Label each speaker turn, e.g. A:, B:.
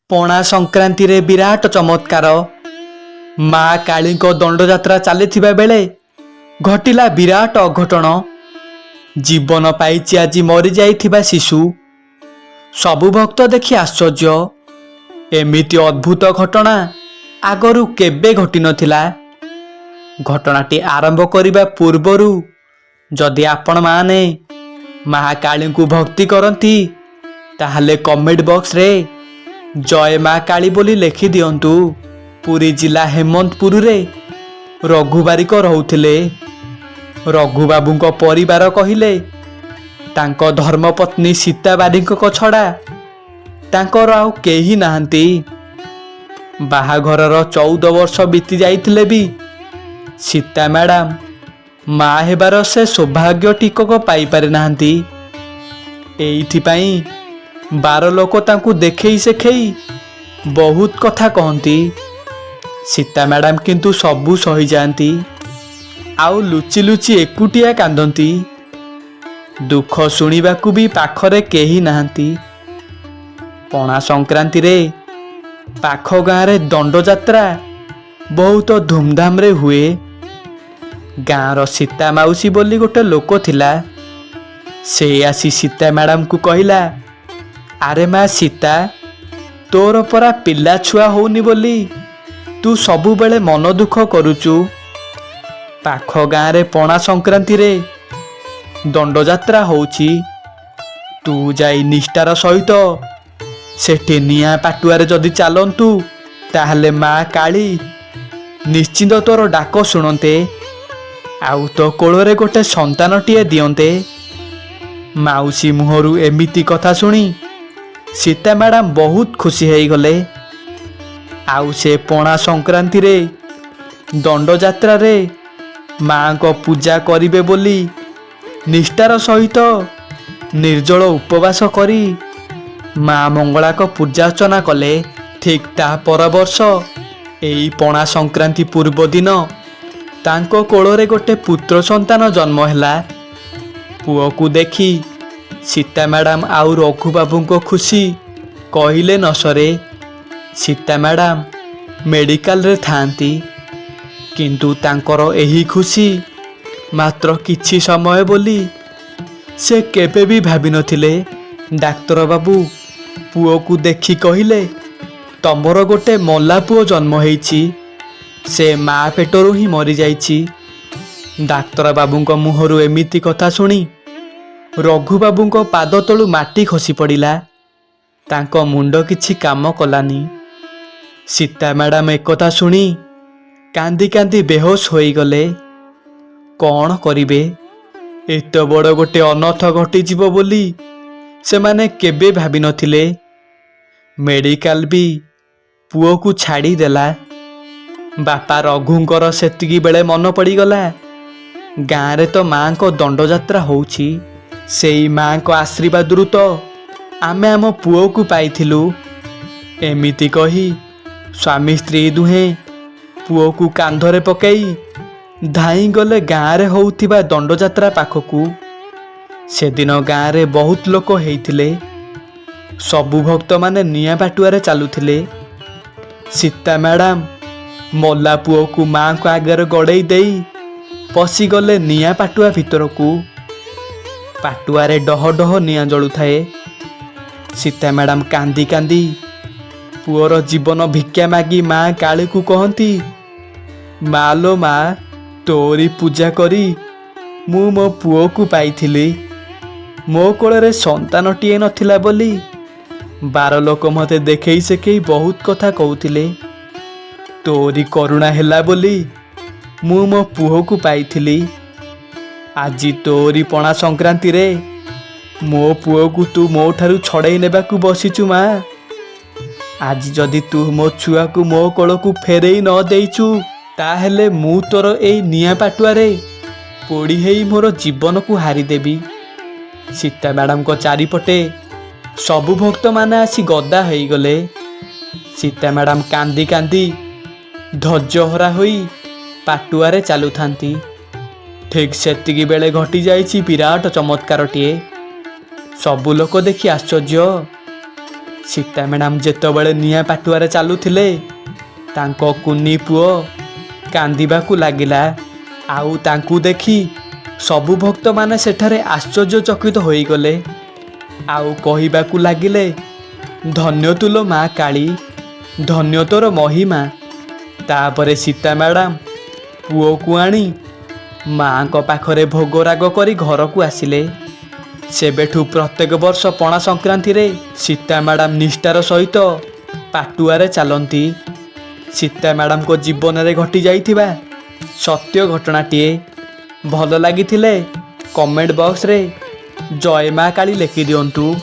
A: ପଣା ସଂକ୍ରାନ୍ତିରେ ବିରାଟ ଚମତ୍କାର। ମା କାଳୀଙ୍କ ଦଣ୍ଡଯାତ୍ରା ଚାଲିଥିବା ବେଳେ ଘଟିଲା ବିରାଟ ଅଘଟଣ। ଜୀବନ ପାଇଛି ଆଜି ମରିଯାଇଥିବା ଶିଶୁ। ସବୁ ଭକ୍ତ ଦେଖି ଆଶ୍ଚର୍ଯ୍ୟ। ଏମିତି ଅଦ୍ଭୁତ ଘଟଣା ଆଗରୁ କେବେ ଘଟିନଥିଲା। ଘଟଣାଟି ଆରମ୍ଭ କରିବା ପୂର୍ବରୁ ଯଦି ଆପଣମାନେ ମା କାଳୀଙ୍କୁ ଭକ୍ତି କରନ୍ତି ତାହେଲେ କମେଣ୍ଟ ବକ୍ସରେ ଜୟ ମା କାଳୀ ବୋଲି ଲେଖି ଦିଅନ୍ତୁ। ପୁରୀ ଜିଲ୍ଲା ହେମନ୍ତପୁରରେ ରଘୁ ବାରିକ ରହୁଥିଲେ। ରଘୁବାବୁଙ୍କ ପରିବାର କହିଲେ ତାଙ୍କ ଧର୍ମପତ୍ନୀ ସୀତା ବାରିକଙ୍କ ଛଡ଼ା ତାଙ୍କର ଆଉ କେହି ନାହାନ୍ତି। ବାହାଘରର 14 ବର୍ଷ ବିତି ଯାଇଥିଲେ ବି ସୀତା ମ୍ୟାଡାମ ମା ହେବାର ସେ ସୌଭାଗ୍ୟ ଟିକକ ପାଇପାରି ନାହାନ୍ତି। ଏଇଥିପାଇଁ ବାର ଲୋକ ତାଙ୍କୁ ଦେଖେଇ ସେଖେଇ ବହୁତ କଥା କହନ୍ତି। ସୀତା ମ୍ୟାଡାମ କିନ୍ତୁ ସବୁ ସହିଯାଆନ୍ତି, ଆଉ ଲୁଚି ଲୁଚି ଏକୁଟିଆ କାନ୍ଦନ୍ତି। ଦୁଃଖ ଶୁଣିବାକୁ ବି ପାଖରେ କେହି ନାହାନ୍ତି। ପଣା ସଂକ୍ରାନ୍ତିରେ ପାଖ ଗାଁରେ ଦଣ୍ଡଯାତ୍ରା ବହୁତ ଧୁମଧାମରେ ହୁଏ। ଗାଁର ସୀତା ମାଉସୀ ବୋଲି ଗୋଟେ ଲୋକ ଥିଲା। ସେ ଆସି ସୀତା ମ୍ୟାଡାମକୁ କହିଲା, ଆରେ ମା ସୀତା, ତୋର ପରା ପିଲା ଛୁଆ ହଉନି ବୋଲି ତୁ ସବୁବେଳେ ମନ ଦୁଃଖ କରୁଛୁ। ପାଖ ଗାଁରେ ପଣା ସଂକ୍ରାନ୍ତିରେ ଦଣ୍ଡଯାତ୍ରା ହଉଛି। ତୁ ଯାଇ ନିଷ୍ଠାର ସହିତ ସେଠି ନିଆଁ ପାଟୁଆରେ ଯଦି ଚାଲନ୍ତୁ ତାହେଲେ ମା କାଳୀ ନିଶ୍ଚିନ୍ତ ତୋର ଡାକ ଶୁଣନ୍ତେ, ଆଉ ତୋ କୋଳରେ ଗୋଟେ ସନ୍ତାନଟିଏ ଦିଅନ୍ତେ। ମାଉସୀ ମୁହଁରୁ ଏମିତି କଥା ଶୁଣି ସୀତା ମ୍ୟାଡାମ ବହୁତ ଖୁସି ହେଇଗଲେ। ଆଉ ସେ ପଣା ସଂକ୍ରାନ୍ତିରେ ଦଣ୍ଡଯାତ୍ରାରେ ମାଙ୍କ ପୂଜା କରିବେ ବୋଲି ନିଷ୍ଠାର ସହିତ ନିର୍ଜଳ ଉପବାସ କରି ମା ମଙ୍ଗଳାଙ୍କ ପୂଜାର୍ଚ୍ଚନା କଲେ। ଠିକ୍ ତା ପର ବର୍ଷ ଏଇ ପଣା ସଂକ୍ରାନ୍ତି ପୂର୍ବ ଦିନ ତାଙ୍କ କୋଳରେ ଗୋଟେ ପୁତ୍ର ସନ୍ତାନ ଜନ୍ମ ହେଲା। ପୁଅକୁ ଦେଖି ସୀତା ମ୍ୟାଡାମ ଆଉ ରଘୁବାବୁଙ୍କ ଖୁସି କହିଲେ ନ ସରେ। ସୀତା ମ୍ୟାଡାମ ମେଡିକାଲରେ ଥାଆନ୍ତି, କିନ୍ତୁ ତାଙ୍କର ଏହି ଖୁସି ମାତ୍ର କିଛି ସମୟ ବୋଲି ସେ କେବେ ବି ଭାବିନଥିଲେ। ଡାକ୍ତର ବାବୁ ପୁଅକୁ ଦେଖି କହିଲେ, ତମର ଗୋଟେ ମଲା ପୁଅ ଜନ୍ମ ହେଇଛି। ସେ ମା ପେଟରୁ ହିଁ ମରିଯାଇଛି। ଡାକ୍ତର ବାବୁଙ୍କ ମୁହଁରୁ ଏମିତି କଥା ଶୁଣି ରଘୁବାବୁଙ୍କ ପାଦ ତଳୁ ମାଟି ଖସି ପଡ଼ିଲା। ତାଙ୍କ ମୁଣ୍ଡ କିଛି କାମ କଲାନି। ସୀତା ମ୍ୟାଡାମ ଏକଥା ଶୁଣି କାନ୍ଦି କାନ୍ଦି ବେହୋସ ହୋଇଗଲେ। କ'ଣ କରିବେ? ଏତେ ବଡ଼ ଗୋଟେ ଅନର୍ଥ ଘଟିଯିବ ବୋଲି ସେମାନେ କେବେ ଭାବିନଥିଲେ। ମେଡିକାଲ ବି ପୁଅକୁ ଛାଡ଼ିଦେଲା। ବାପା ରଘୁଙ୍କର ସେତିକି ବେଳେ ମନେ ପଡ଼ିଗଲା, ଗାଁରେ ତ ମାଙ୍କ ଦଣ୍ଡଯାତ୍ରା ହଉଛି। ସେଇ ମାଙ୍କ ଆଶୀର୍ବାଦରୁ ତ ଆମେ ଆମ ପୁଅକୁ ପାଇଥିଲୁ। ଏମିତି କହି ସ୍ୱାମୀ ସ୍ତ୍ରୀ ଦୁହେଁ ପୁଅକୁ କାନ୍ଧରେ ପକାଇ ଧାଇଁଗଲେ ଗାଁରେ ହଉଥିବା ଦଣ୍ଡଯାତ୍ରା ପାଖକୁ। ସେଦିନ ଗାଁରେ ବହୁତ ଲୋକ ହେଇଥିଲେ। ସବୁ ଭକ୍ତମାନେ ନିଆଁ ପାଟୁଆରେ ଚାଲୁଥିଲେ। ସୀତା ମ୍ୟାଡାମ ମଲା ପୁଅକୁ ମାଙ୍କ ଆଗରେ ଗଡ଼େଇ ଦେଇ ପଶିଗଲେ ନିଆଁ ପାଟୁଆ ଭିତରକୁ। ପାଟୁଆରେ ଡହ ଡହ ନିଆଁ ଜଳୁଥାଏ। ସୀତା ମ୍ୟାଡାମ କାନ୍ଦି କାନ୍ଦି ପୁଅର ଜୀବନ ଭିକ୍ଷା ମାଗି ମା କାଳୀକୁ କହନ୍ତି, ମା ଲୋ ମା, ତୋରି ପୂଜା କରି ମୁଁ ମୋ ପୁଅକୁ ପାଇଥିଲି। ମୋ କୋଳରେ ସନ୍ତାନଟିଏ ନଥିଲା ବୋଲି ବାର ଲୋକ ମୋତେ ଦେଖେଇ ସେଖେଇ ବହୁତ କଥା କହୁଥିଲେ। ତୋରି କରୁଣା ହେଲା ବୋଲି ମୁଁ ମୋ ପୁଅକୁ ପାଇଥିଲି। ଆଜି ତୋରି ପଣା ସଂକ୍ରାନ୍ତିରେ ମୋ ପୁଅକୁ ତୁ ମୋ ଠାରୁ ଛଡ଼େଇ ନେବାକୁ ବସିଛୁ ମା। ଆଜି ଯଦି ତୁ ମୋ ଛୁଆକୁ ମୋ କୋଳକୁ ଫେରେଇ ନ ଦେଇଛୁ ତାହେଲେ ମୁଁ ତୋର ଏଇ ନିଆଁ ପାଟୁଆରେ ପୋଡ଼ି ହେଇ ମୋର ଜୀବନକୁ ହାରିଦେବି। ସୀତା ମ୍ୟାଡାମଙ୍କ ଚାରିପଟେ ସବୁ ଭକ୍ତମାନେ ଆସି ଗଦା ହେଇଗଲେ। ସୀତା ମ୍ୟାଡାମ କାନ୍ଦି କାନ୍ଦି ଧୈର୍ଯ୍ୟହରା ହୋଇ ପାଟୁଆରେ ଚାଲୁଥାନ୍ତି। ଠିକ୍ ସେତିକି ବେଳେ ଘଟିଯାଇଛି ବିରାଟ ଚମତ୍କାରଟିଏ। ସବୁ ଲୋକ ଦେଖି ଆଶ୍ଚର୍ଯ୍ୟ। ସୀତା ମ୍ୟାଡ଼ାମ ଯେତେବେଳେ ନିଆଁ ପାଟୁଆରେ ଚାଲୁଥିଲେ ତାଙ୍କ କୁନି ପୁଅ କାନ୍ଦିବାକୁ ଲାଗିଲା। ଆଉ ତାଙ୍କୁ ଦେଖି ସବୁ ଭକ୍ତମାନେ ସେଠାରେ ଆଶ୍ଚର୍ଯ୍ୟଚକିତ ହୋଇଗଲେ ଆଉ କହିବାକୁ ଲାଗିଲେ, ଧନ୍ୟ ତୁଲୋ ମା କାଳୀ, ଧନ୍ୟ ତୋର ମହିମା। ତାପରେ ସୀତା ମ୍ୟାଡ଼ାମ ପୁଅକୁ ଆଣି ମାଙ୍କ ପାଖରେ ଭୋଗରାଗ କରି ଘରକୁ ଆସିଲେ। ସେବେଠୁ ପ୍ରତ୍ୟେକ ବର୍ଷ ପଣା ସଂକ୍ରାନ୍ତିରେ ସୀତା ମ୍ୟାଡ଼ାମ ନିଷ୍ଠାର ସହିତ ପାଟୁଆରେ ଚାଲନ୍ତି। ସୀତା ମ୍ୟାଡ଼ାମଙ୍କ ଜୀବନରେ ଘଟି ଯାଇଥିବା ସତ୍ୟ ଘଟଣାଟିଏ ଭଲ ଲାଗିଥିଲେ କମେଣ୍ଟ ବକ୍ସରେ ଜୟ ମା କାଳୀ ଲେଖିଦିଅନ୍ତୁ।